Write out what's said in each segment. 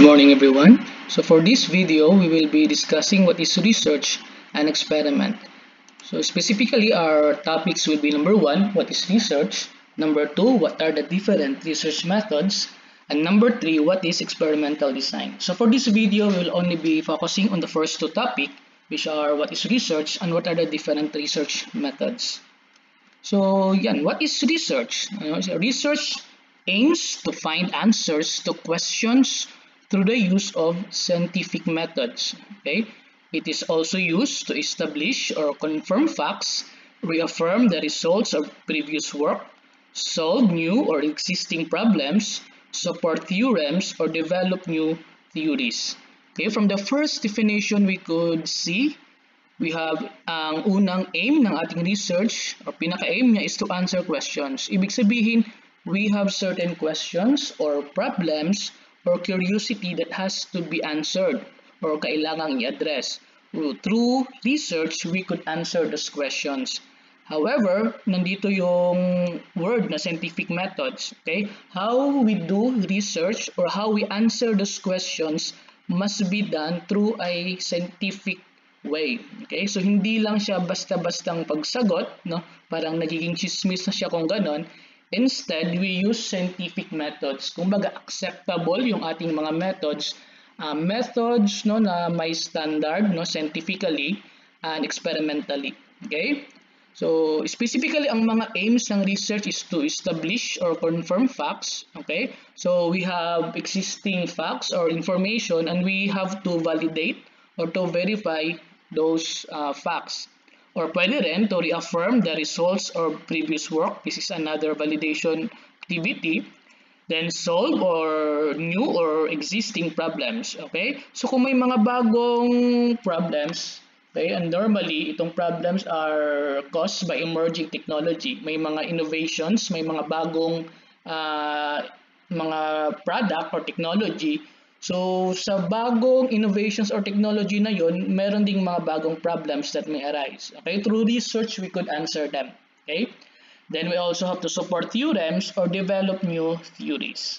morning everyone. So for this video, we will be discussing what is research and experiment. So specifically our topics will be number 1, what is research? Number 2, what are the different research methods? And number 3, what is experimental design? So for this video, we will only be focusing on the first two topics, which are what is research and what are the different research methods. So yan, what is research? Research aims to find answers to questions through the use of scientific methods. Okay? It is also used to establish or confirm facts, reaffirm the results of previous work, solve new or existing problems, support theorems, or develop new theories. Okay, from the first definition we could see, we have ang unang aim ng ating research or pinaka-aim niya is to answer questions. Ibig sabihin, we have certain questions or problems or curiosity that has to be answered or kailangang i-address. Through research, we could answer those questions. However, nandito yung word na scientific methods. Okay? How we do research or how we answer those questions must be done through a scientific way. Okay? So, hindi lang siya basta-bastang pagsagot, no? Parang nagiging chismis na siya kung ganon. Instead, we use scientific methods. Kumbaga, acceptable yung ating mga methods. Methods no, na may standard no, scientifically and experimentally. Okay? So, specifically, ang mga aims ng research is to establish or confirm facts. Okay? So, we have existing facts or information and we have to validate or to verify those facts. Or pwede rin to reaffirm the results of previous work. This is another validation activity. Then solve or new or existing problems. Okay? So kung may mga bagong problems, okay, and normally itong problems are caused by emerging technology. May mga innovations, may mga bagong mga product or technology. So, sa bagong innovations or technology na yon, meron ding mga bagong problems that may arise. Okay? Through research, we could answer them. Okay? Then we also have to support theorems or develop new theories.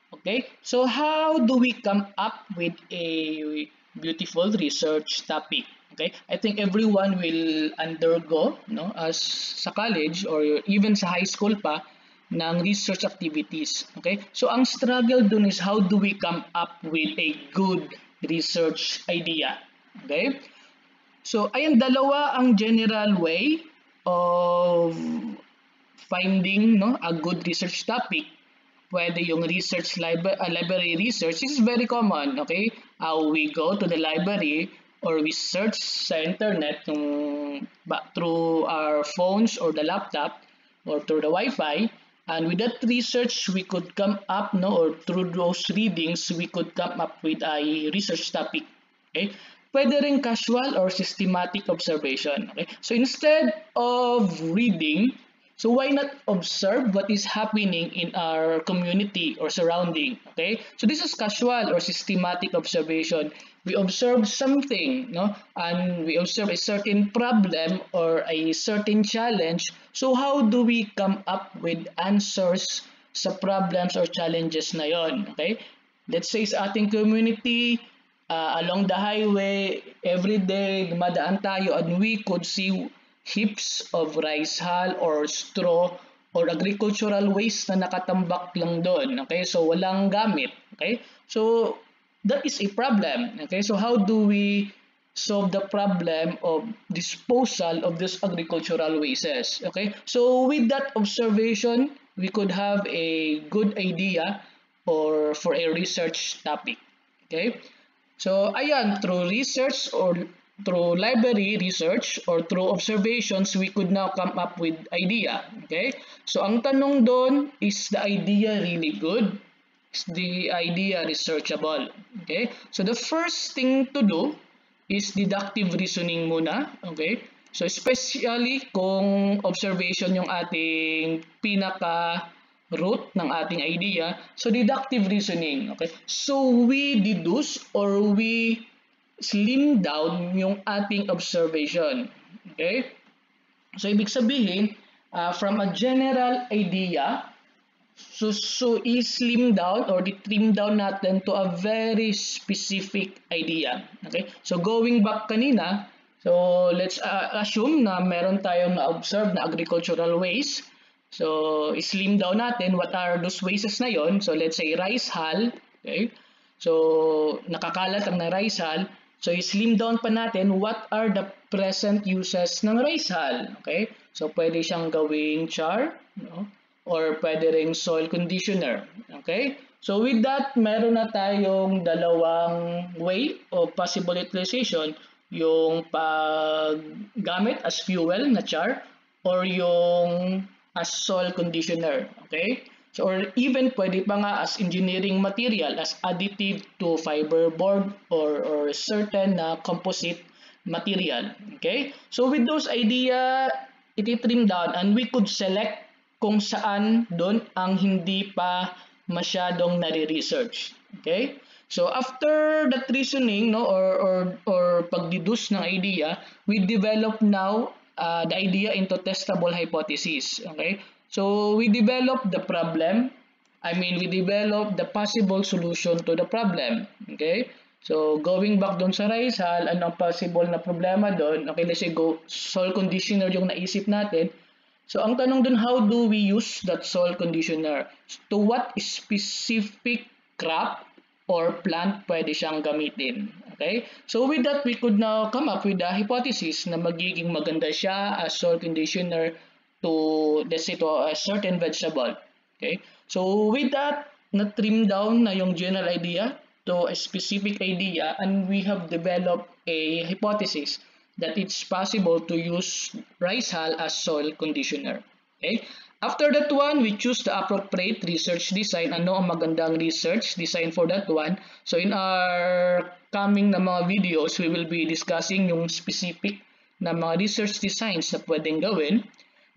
Okay? So, how do we come up with a beautiful research topic? Okay? I think everyone will undergo, no, as sa college or even sa high school pa, ng research activities. Okay? So, ang struggle dun is how do we come up with a good research idea. Okay? So, ayan, dalawa ang general way of finding no, a good research topic. Pwede yung research library research. This is very common. Okay? We go to the library or we search sa internet through our phones or the laptop or through the Wi-Fi. And with that research, we could come up, no, or through those readings, we could come up with a research topic. Okay? Pwede rin casual or systematic observation. Okay? So instead of reading, so why not observe what is happening in our community or surrounding? Okay? So this is casual or systematic observation. We observe something, no, and we observe a certain problem or a certain challenge. So how do we come up with answers sa problems or challenges na yon? Okay? Let's say sa ating community, along the highway, every day, dumadaan tayo and we could see heaps of rice hull or straw or agricultural waste na nakatambak lang doon. Okay? So walang gamit. Okay? So that is a problem. Okay, so how do we solve the problem of disposal of these agricultural wastes? Okay, so with that observation, we could have a good idea or for a research topic. Okay, so ayan, through research or through library research or through observations, we could now come up with idea. Okay, so ang tanong doon, is the idea really good? Is the idea researchable? Okay? So the first thing to do is deductive reasoning muna. Okay? So especially kung observation yung ating pinaka-root ng ating idea, so deductive reasoning. Okay? So we deduce or we slim down yung ating observation. Okay? So ibig sabihin, from a general idea, So i-slim down or i-trim down natin to a very specific idea. Okay? So going back kanina, so let's assume na meron tayong na-observe na agricultural waste. So i-slim down natin what are those wastes na yon. So let's say rice hull. Okay? So nakakalat ang na rice hull. So i-slim down pa natin what are the present uses ng rice hull. Okay? So pwede siyang gawing char, no? Or pwede ring soil conditioner. Okay? So with that, meron na tayong dalawang way of possible utilization, yung paggamit as fuel na char or yung as soil conditioner. Okay? So or even pwede pa nga as engineering material, as additive to fiberboard or certain composite material. Okay? So with those idea, iti-trim down and we could select kung saan doon ang hindi pa masyadong nare-research. Okay? So after that reasoning, no, or pag-deduce ng idea, we develop now the idea into testable hypothesis. Okay? So we develop the problem. We develop the possible solution to the problem. Okay? So going back doon sa rice hull, anong possible na problema doon? Okay, let's say go soil conditioner yung naisip natin. So ang tanong dun, how do we use that soil conditioner? To what specific crop or plant pwede siyang gamitin? Okay? So with that, we could now come up with a hypothesis na magiging maganda siya as soil conditioner to, let's say, to a certain vegetable. Okay? So with that, na-trim down na yung general idea to a specific idea and we have developed a hypothesis that it's possible to use rice hull as soil conditioner. Okay? After that one, we choose the appropriate research design. Ano ang magandang research design for that one? So in our coming na mga videos, we will be discussing yung specific na mga research designs na pwedeng gawin.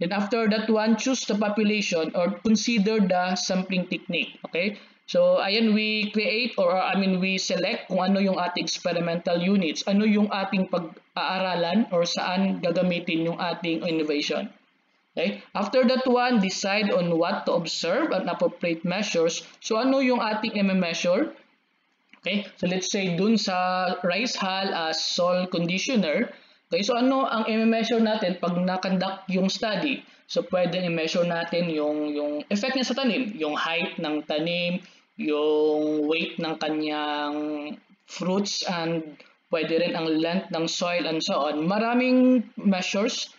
Then after that one, choose the population or consider the sampling technique. Okay? So, ayan, we create or we select kung ano yung ating experimental units, ano yung ating pag-aaralan or saan gagamitin yung ating innovation. Okay? After that one, decide on what to observe and appropriate measures. So, ano yung ating i-measure? Okay? So, let's say dun sa rice hull as soil conditioner. Okay? So, ano ang i-measure natin pag na-conduct yung study? So, pwede i-measure natin yung effect niya sa tanim, yung height ng tanim, yung weight ng kanyang fruits, and pwede rin ang length ng soil and so on. Maraming measures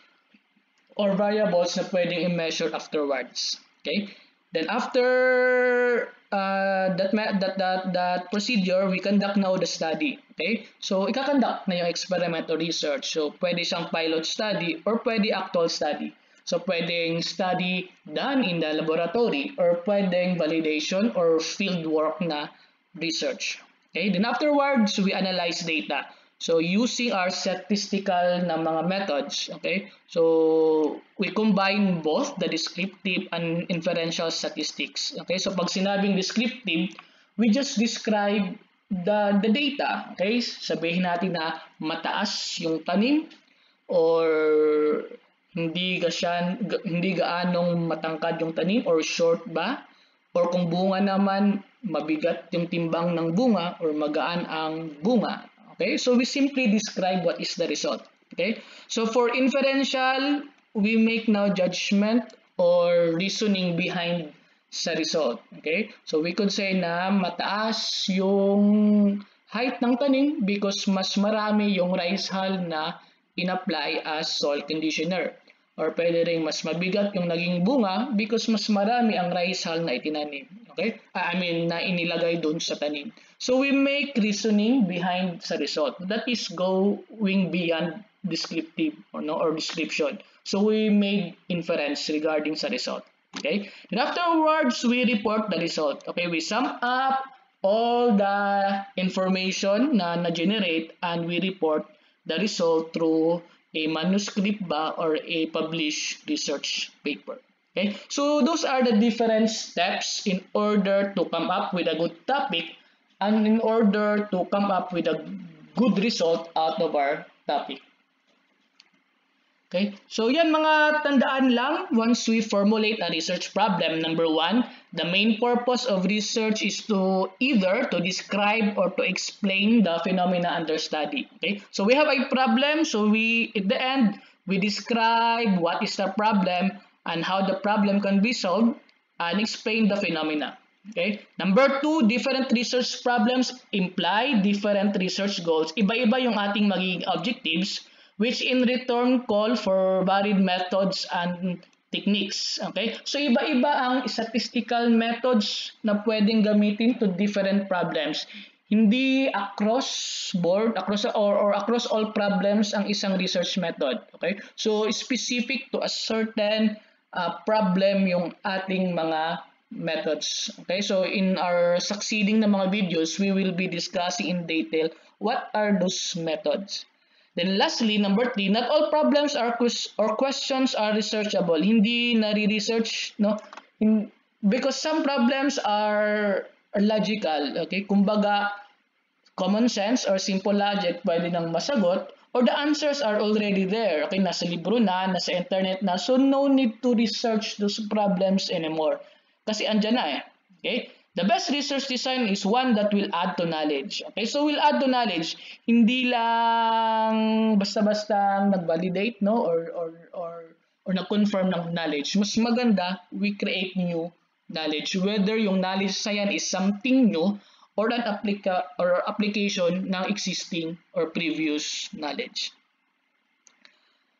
or variables na pwedeng i-measure afterwards. Okay? Then after that procedure, we conduct now the study. Okay? So, ika-conduct na yung experiment or research. So, pwede siyang pilot study or pwede actual study. So, pwedeng study done in the laboratory or pwedeng validation or field work na research. Okay? Then afterwards, we analyze data. So, using our statistical na mga methods, okay? So, we combine both the descriptive and inferential statistics. Okay? So, pag sinabing descriptive, we just describe the data. Okay? Sabihin natin na mataas yung tanim or hindi gaanong matangkad yung tanim or short ba, or kung bunga naman mabigat yung timbang ng bunga or magaan ang bunga. Okay, so we simply describe what is the result. Okay, so for inferential, we make now judgment or reasoning behind sa result. Okay, so we could say na mataas yung height ng tanim because mas marami yung rice hull na in-apply as soil conditioner. Or pwede rin mas mabigat yung naging bunga because mas marami ang rice hull na itinanim. Okay? Na inilagay doon sa tanim. So we make reasoning behind sa result. That is going beyond descriptive or description. So we made inference regarding sa result. Okay? And afterwards, we report the result. Okay? We sum up all the information na na-generate and we report the result through a manuscript ba or a published research paper. Okay, so those are the different steps in order to come up with a good topic and in order to come up with a good result out of our topic. Okay, so yan mga tandaan lang once we formulate a research problem. Number one, the main purpose of research is to either to describe or to explain the phenomena under study. Okay, so we have a problem, so we at the end we describe what is the problem and how the problem can be solved and explain the phenomena. Okay, number two, different research problems imply different research goals. Iba-iba yung ating magiging objectives, which in return call for varied methods and techniques. Okay? So iba-iba ang statistical methods na pwedeng gamitin to different problems. Hindi across board, or across all problems ang isang research method. Okay? So specific to a certain problem yung ating mga methods. Okay? So in our succeeding na mga videos, we will be discussing in detail what are those methods. Then lastly, number three, not all problems or questions are researchable. Hindi nare-research, no? Because some problems are logical, okay? Kumbaga, common sense or simple logic pwede nang masagot, or the answers are already there, okay? Nasa libro na, nasa internet na, so no need to research those problems anymore. Kasi andyan na eh, okay? The best research design is one that will add to knowledge. Okay, so will add to knowledge. Hindi lang basta-basta nag-validate, no, or nag-confirm ng knowledge. Mas maganda, we create new knowledge. Whether yung knowledge sa yan is something new or an application ng existing or previous knowledge.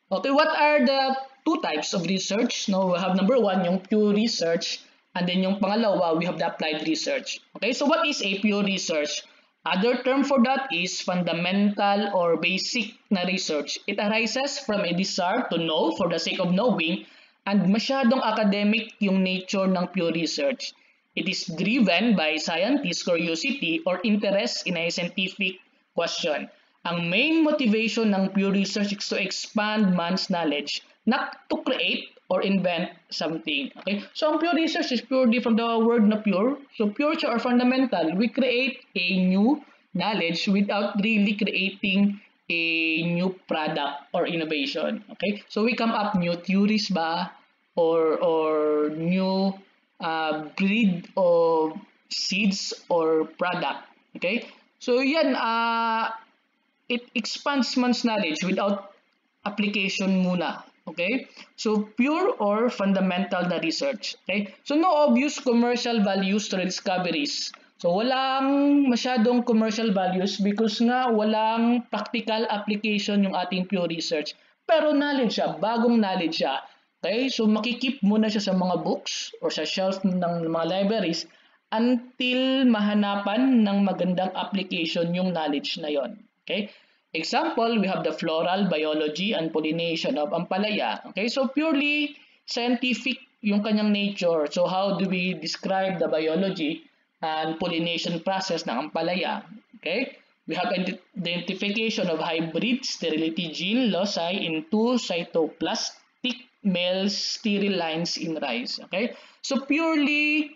Okay, what are the two types of research? No, we have number one, yung pure research. And then yung pangalawa, we have the applied research. Okay, so what is a pure research? Other term for that is fundamental or basic na research. It arises from a desire to know for the sake of knowing, and masyadong academic yung nature ng pure research. It is driven by scientist curiosity or interest in a scientific question. Ang main motivation ng pure research is to expand man's knowledge, not to create or invent something. Okay? So ang pure research is purely from the word na pure. So pure or fundamental, we create a new knowledge without really creating a new product or innovation. Okay? So we come up new theories ba or new breed of seeds or product. Okay? So yan, it expands man's knowledge without application muna. Okay? So, pure or fundamental na research. Okay? So, no obvious commercial values to discoveries. So, walang masyadong commercial values because nga walang practical application yung ating pure research. Pero knowledge siya, bagong knowledge siya. Okay? So, makikip muna siya sa mga books or sa shelf ng mga libraries until mahanapan ng magandang application yung knowledge na yon. Okay? Example, we have the floral biology and pollination of ampalaya. Okay, so purely scientific yung kanyang nature. So how do we describe the biology and pollination process ng ampalaya? Okay, we have identification of hybrid sterility gene loci in two cytoplastic male sterile lines in rice. Okay, so purely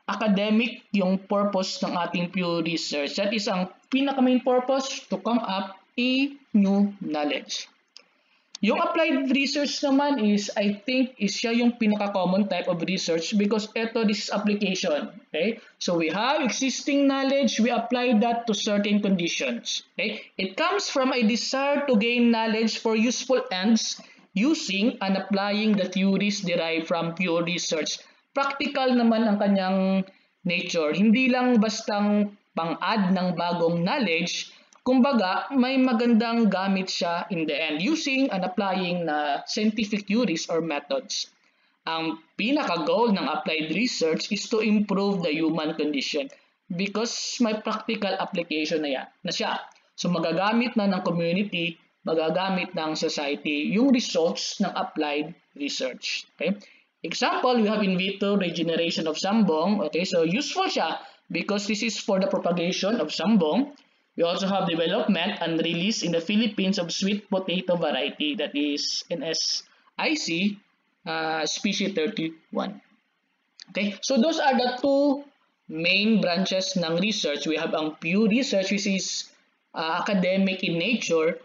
academic yung purpose ng ating pure research. That is ang pinaka-main purpose, to come up a new knowledge. Yung applied research naman is, I think, is siya yung pinaka-common type of research because this is application. Okay? So we have existing knowledge, we apply that to certain conditions. Okay? It comes from a desire to gain knowledge for useful ends using and applying the theories derived from pure research. Practical naman ang kanyang nature. Hindi lang bastang pang-add ng bagong knowledge, kumbaga may magandang gamit siya in the end using and applying na scientific theories or methods. Ang pinaka-goal ng applied research is to improve the human condition because may practical application na siya. So magagamit na ng community, magagamit ng society yung results ng applied research. Okay? Example, we have in vitro regeneration of sambong. Okay, so useful siya because this is for the propagation of sambong. We also have development and release in the Philippines of sweet potato variety that is NSIC species 31. Okay, so those are the two main branches ng research. We have ang pure research which is academic in nature,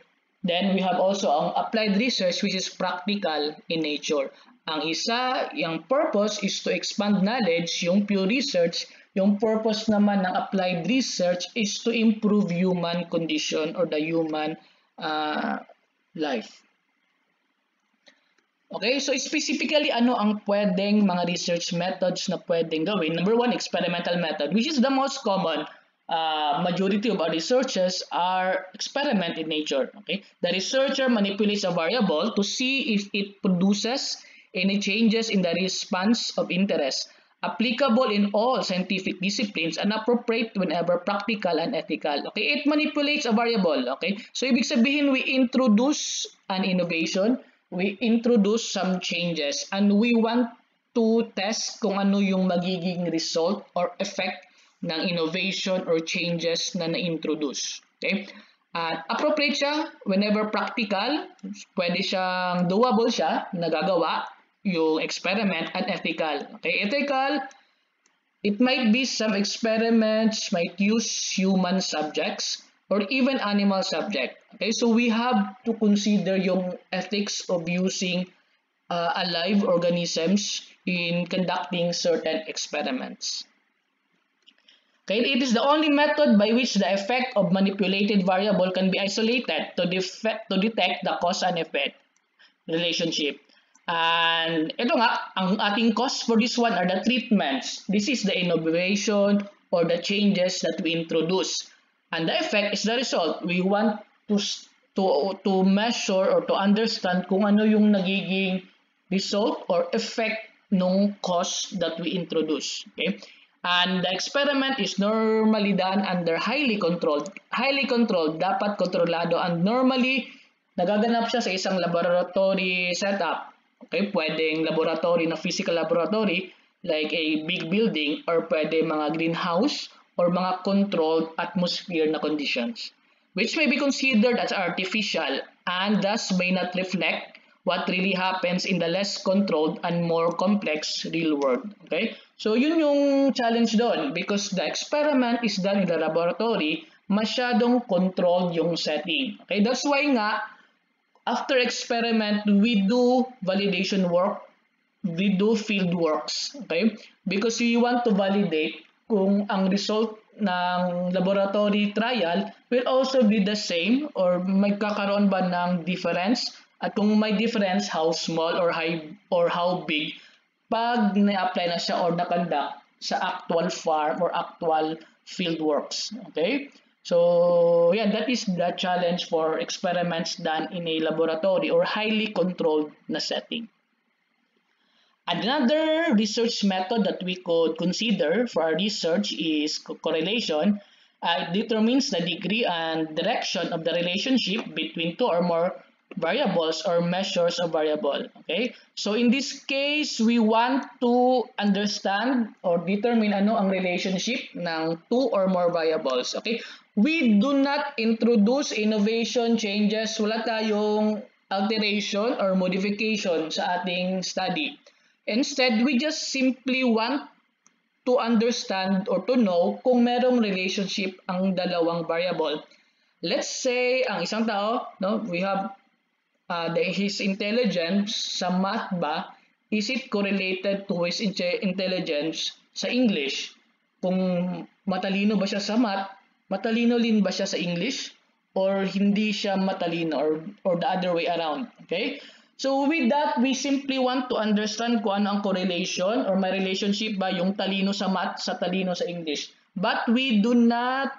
Then we have also ang applied research, which is practical in nature. Ang isa, yung purpose is to expand knowledge. Yung pure research, yung purpose naman ng applied research is to improve human condition or the human life. Okay, so specifically ano ang pwedeng mga research methods na pwedeng gawin? Number one, experimental method, which is the most common. Majority of our researchers are experiment in nature. Okay, the researcher manipulates a variable to see if it produces any changes in the response of interest, applicable in all scientific disciplines and appropriate whenever practical and ethical. Okay, it manipulates a variable. Okay, so ibig sabihin we introduce an innovation, we introduce some changes, and we want to test kung ano yung magiging result or effect ng innovation or changes na na-introduce. Okay? Appropriate siya whenever practical, pwede siyang doable siya, nagagawa yung experiment, and ethical. Okay? Ethical, it might be some experiments might use human subjects or even animal subject. Okay? So we have to consider yung ethics of using alive organisms in conducting certain experiments. Okay, it is the only method by which the effect of manipulated variable can be isolated to detect the cause and effect relationship. And ito nga, ang ating cause for this one are the treatments. This is the innovation or the changes that we introduce. And the effect is the result. We want to measure or to understand kung ano yung nagiging result or effect ng cause that we introduce. Okay? And the experiment is normally done under highly controlled. Highly controlled, dapat kontrolado, and normally nagaganap siya sa isang laboratory setup. Okay, pwedeng laboratory na physical laboratory like a big building, or pwede mga greenhouse or mga controlled atmosphere na conditions, which may be considered as artificial and thus may not reflect what really happens in the less controlled and more complex real world. Okay? So yun yung challenge doon, because the experiment is done in the laboratory, masyadong controlled yung setting. Okay? That's why nga, after experiment, we do validation work, we do field works. Okay? Because we want to validate kung ang result ng laboratory trial will also be the same or magkakaroon ba ng difference, at kung may difference, how small or how big pag na-apply na siya or na-conduct sa actual farm or actual field works. Okay? So, yeah, that is the challenge for experiments done in a laboratory or highly controlled na setting. Another research method that we could consider for our research is correlation. It determines the degree and direction of the relationship between two or more variables or measures of variable. Okay? So in this case, we want to understand or determine ano ang relationship ng two or more variables. Okay? We do not introduce innovation changes. Wala tayong alteration or modification sa ating study. Instead, we just simply want to understand or to know kung merong relationship ang dalawang variable. Let's say, ang isang tao, no, we have his intelligence sa math ba, is it correlated to his intelligence sa English? Kung matalino ba siya sa math, matalino din ba siya sa English? Or hindi siya matalino, or the other way around? Okay? So with that, we simply want to understand kung ano ang correlation or may relationship ba yung talino sa math sa talino sa English. But we did not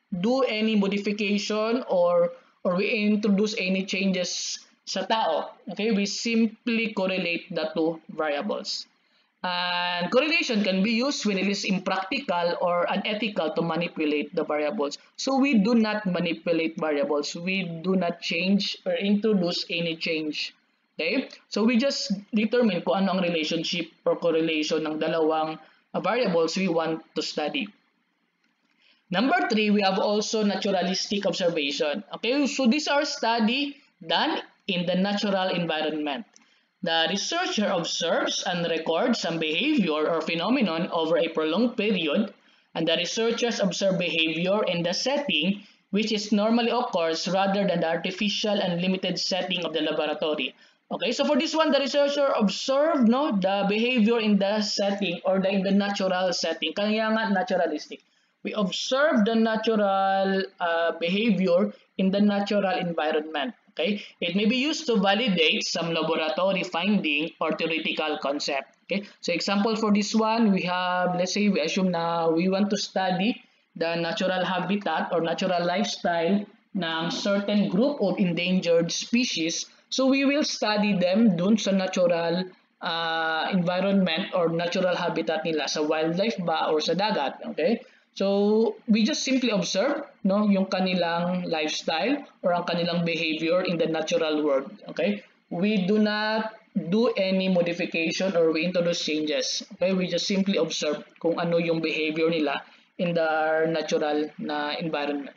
do any modification or we introduce any changes sa tao. Okay, we simply correlate the two variables. And correlation can be used when it is impractical or unethical to manipulate the variables. So we do not manipulate variables. We do not change or introduce any change. Okay? So we just determine kung ano ang relationship or correlation ng dalawang variables we want to study. Number 3, we have also naturalistic observation. Okay, so these are study done in the natural environment. The researcher observes and records some behavior or phenomenon over a prolonged period, and the researchers observe behavior in the setting which is normally occurs rather than the artificial and limited setting of the laboratory. Okay, so for this one, the researcher observed the behavior in the setting or in the natural setting. Kaya nga naturalistic. We observe the natural behavior in the natural environment. Okay, it may be used to validate some laboratory finding or theoretical concept. Okay, so example for this one, we have, let's say we assume na we want to study the natural habitat or natural lifestyle ng certain group of endangered species. So we will study them dun sa natural environment or natural habitat nila, sa wildlife ba or sa dagat. Okay? So we just simply observe yung kanilang lifestyle or ang kanilang behavior in the natural world. Okay? We do not do any modification or we introduce changes. Okay? We just simply observe kung ano yung behavior nila in the natural na environment.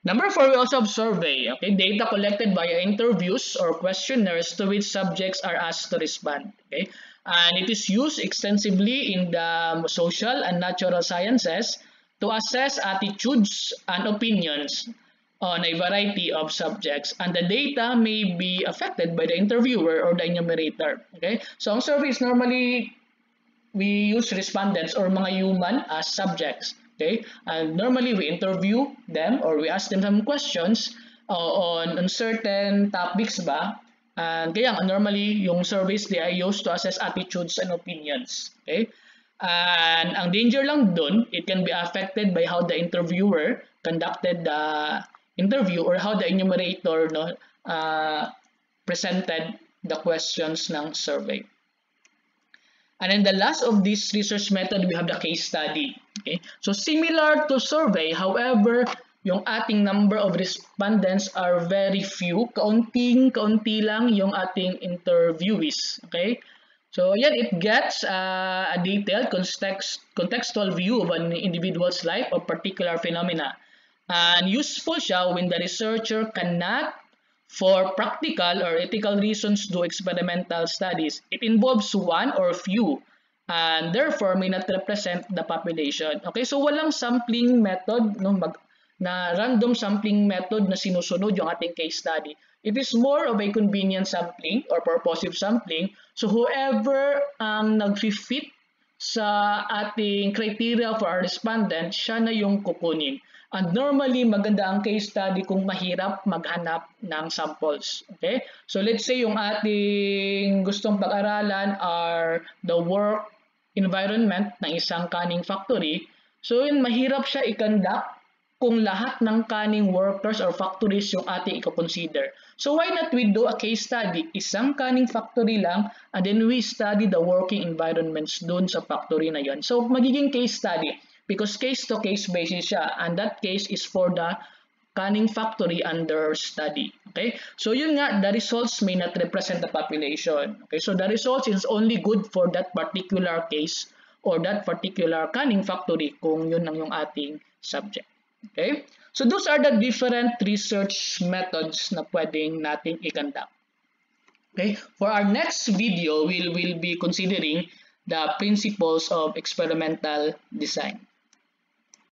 Number 4, we also have survey. Okay, data collected via interviews or questionnaires to which subjects are asked to respond. Okay, and it is used extensively in the social and natural sciences to assess attitudes and opinions on a variety of subjects, and the data may be affected by the interviewer or the enumerator. Okay, so ang survey is normally we use respondents or mga human as subjects. Okay, and normally we interview them or we ask them some questions on certain topics ba, and kaya normally yung surveys they are used to assess attitudes and opinions. Okay, and ang danger lang dun, it can be affected by how the interviewer conducted the interview or how the enumerator presented the questions ng survey. And then the last of this research method, we have the case study. Okay? So similar to survey, however, yung ating number of respondents are very few. Kaunti lang yung ating interviewees. Okay? So yan, it gets a detailed contextual view of an individual's life or particular phenomena. And useful siya when the researcher cannot, for practical or ethical reasons, do experimental studies. It involves one or few and therefore may not represent the population. Okay, so walang sampling method, na random sampling method na sinusunod yung ating case study. It is more of a convenient sampling or purposive sampling. So whoever ang nag-fit sa ating criteria for our respondent, siya na yung kukunin. And normally, maganda ang case study kung mahirap maghanap ng samples. Okay? So let's say yung ating gustong pag-aralan are the work environment ng isang canning factory. So yun, mahirap siya i-conduct kung lahat ng canning workers or factories yung ating i-consider. So why not we do a case study? Isang canning factory lang and then we study the working environments dun sa factory na yun. So magiging case study. Because case-to-case basis siya, and that case is for the canning factory under study. Okay? So yun nga, the results may not represent the population. Okay? So the results is only good for that particular case or that particular canning factory kung yun ang yung ating subject. Okay? So those are the different research methods na pwedeng nating i-conduct. Okay? For our next video, we will be considering the principles of experimental design.